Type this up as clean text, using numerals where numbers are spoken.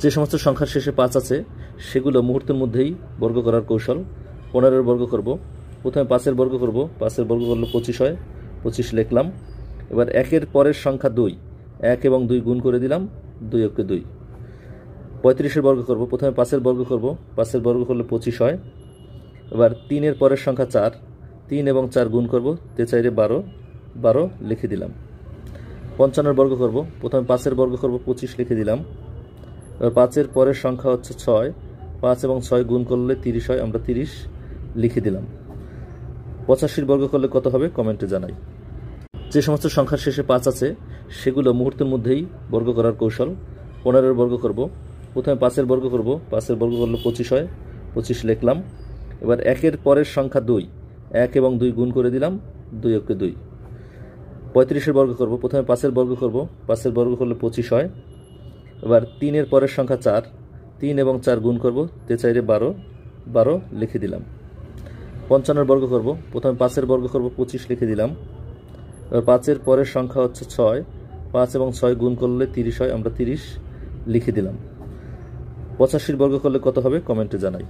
যে সমস্ত সংখ্যার শেষে 5 আছে সেগুলো মুহূর্তের মধ্যেই বর্গ করার কৌশল। 15-এর বর্গ করব। প্রথমে 5-এর বর্গ করব। 5-এর বর্গ করলে 25 হয়, 25 লিখলাম। এবার 1-এর পরের সংখ্যা 2, 1 এবং 2 গুণ করে দিলাম, 2 × 2। 35-এর বর্গ করব। প্রথমে 5-এর বর্গ করব। 5-এর বর্গ করলে 25 হয়। এবার 3-এর পরের সংখ্যা 4, 3 এবং 4 গুণ করব, 3×4 = 12, 12 লিখে দিলাম। 55-এর বর্গ করব। প্রথমে 5-এর বর্গ করব, 25 লিখে দিলাম। এবার 5-এর পরের সংখ্যা হচ্ছে 6, 5 এবং 6 গুণ করলে 30 হয়, আমরা 30 লিখে দিলাম। 85-র বর্গ করলে কত হবে কমেন্টে জানাই। যে সমস্ত সংখ্যার শেষে 5 আছে সেগুলো মুহূর্তের মধ্যেই বর্গ করার কৌশল। 15-এর বর্গ করব। প্রথমে 5-এর বর্গ করব। 5-এর বর্গ করলে 25 হয়, 25 লিখলাম। এবার 1-এর পরের সংখ্যা 2, 1 এবং 2 গুণ করে দিলাম, 2 × 2। 35-এর বর্গ করব। প্রথমে 5-এর বর্গ করব। 5-এর বর্গ করলে 25 হয়। এবার 3-এর পরের সংখ্যা 4, 3 এবং 4 গুণ করব, 3×4 = 12, 12 লিখে দিলাম। 55-এর বর্গ করব। প্রথমে 5-এর বর্গ করব, 25 লিখে দিলাম। এবার 5-এর পরের সংখ্যা হচ্ছে 6, 5 এবং 6 গুণ করলে 30 হয়, আমরা 30 লিখে দিলাম। 85-র বর্গ করলে কত হবে কমেন্টে জানাই।